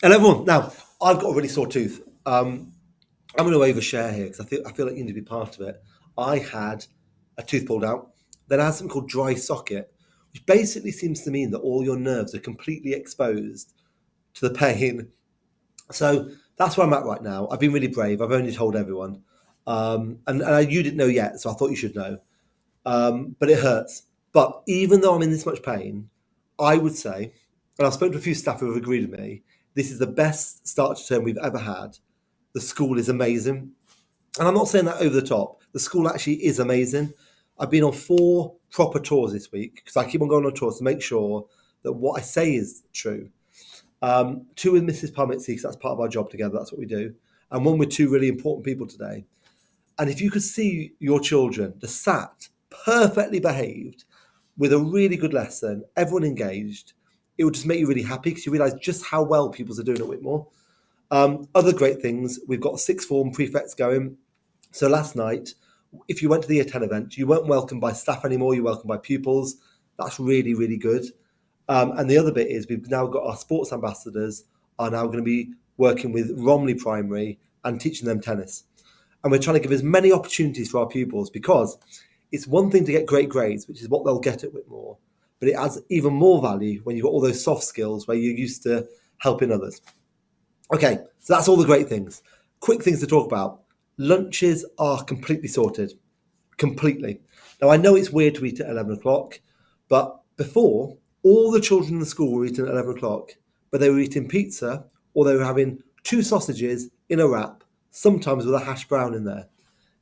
And everyone, now I've got a really sore tooth. I'm going to overshare here because I feel like you need to be part of it. I had a tooth pulled out. Then I had something called dry socket, which basically seems to mean that all your nerves are completely exposed to the pain. So that's where I'm at right now. I've been really brave. I've only told everyone, you didn't know yet, so I thought you should know. But it hurts. But even though I'm in this much pain, I would say, and I've spoken to a few staff who have agreed with me, this is the best start to term we've ever had. The school is amazing. And I'm not saying that over the top. The school actually is amazing. I've been on 4 proper tours this week because I keep on going on tours to make sure that what I say is true. 2 with Mrs. Parmitzi, because that's part of our job together. That's what we do. And 1 with 2 really important people today. And if you could see your children just sat, perfectly behaved, with a really good lesson, everyone engaged, it would just make you really happy because you realise just how well pupils are doing at Whitmore. Other great things, we've got 6th form prefects going. So last night, if you went to the Year 10 event, you weren't welcomed by staff anymore, you're welcomed by pupils. That's really, really good. And the other bit is we've now got our sports ambassadors are now going to be working with Romley Primary and teaching them tennis. And we're trying to give as many opportunities for our pupils because it's one thing to get great grades, which is what they'll get at Whitmore, but it adds even more value when you've got all those soft skills where you're used to helping others. Okay, so that's all the great things. Quick things to talk about. Lunches are completely sorted. Completely. Now, I know it's weird to eat at 11 o'clock, but before, all the children in the school were eating at 11 o'clock, but they were eating pizza or they were having 2 sausages in a wrap, sometimes with a hash brown in there.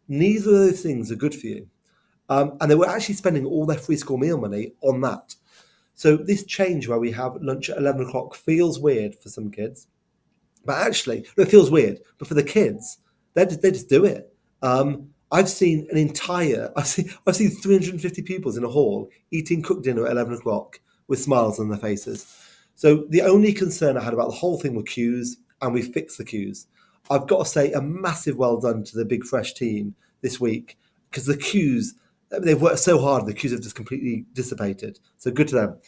Neither of those things are good for you. And they were actually spending all their free school meal money on that. So this change where we have lunch at 11 o'clock feels weird for some kids. But actually, it feels weird. But for the kids, they just do it. I've seen I've seen 350 pupils in a hall eating cooked dinner at 11 o'clock with smiles on their faces. So the only concern I had about the whole thing were queues, and we fixed the queues. I've got to say a massive well done to the Big Fresh team this week because the queues, they've worked so hard, the queues have just completely dissipated. So good to them.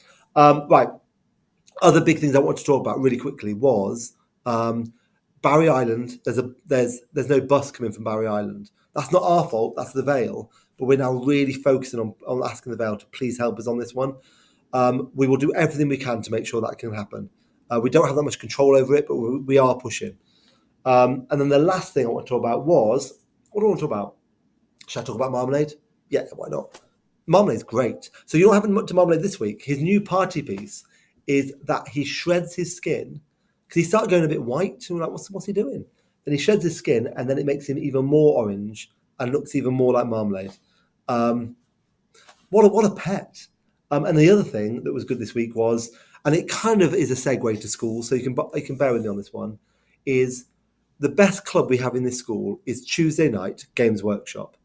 Right, other big things I want to talk about really quickly was Barry Island. There's no bus coming from Barry Island. That's not our fault. That's the Vale. But we're now really focusing on asking the Vale to please help us on this one. We will do everything we can to make sure that can happen. We don't have that much control over it, but we are pushing. And then the last thing I want to talk about was, what do I want to talk about? Should I talk about Marmalade? Yeah, why not? Marmalade's great. So you know what happened to Marmalade this week? His new party piece is that he shreds his skin because he started going a bit white. And we're like, what's he doing? Then he sheds his skin, and then it makes him even more orange and looks even more like Marmalade. Um, what a pet! And the other thing that was good this week was, and it kind of is a segue to school, so you can bear with me on this one, is the best club we have in this school is Tuesday night Games Workshop.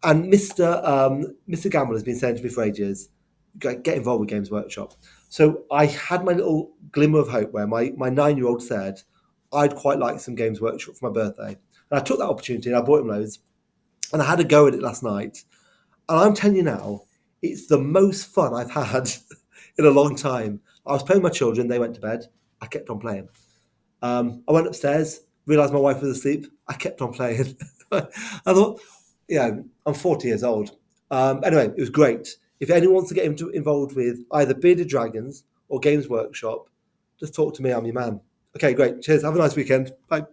And Mr. Gamble has been saying to me for ages, get involved with Games Workshop. So I had my little glimmer of hope where my 9-year-old said, I'd quite like some Games Workshop for my birthday. And I took that opportunity and I bought him loads. And I had a go at it last night. And I'm telling you now, it's the most fun I've had in a long time. I was playing with my children, they went to bed. I kept on playing. I went upstairs, realised my wife was asleep. I kept on playing. I thought, I'm 40 years old. Anyway, it was great. If anyone wants to get involved with either Bearded Dragons or Games Workshop, just talk to me. I'm your man. Okay, great. Cheers. Have a nice weekend. Bye.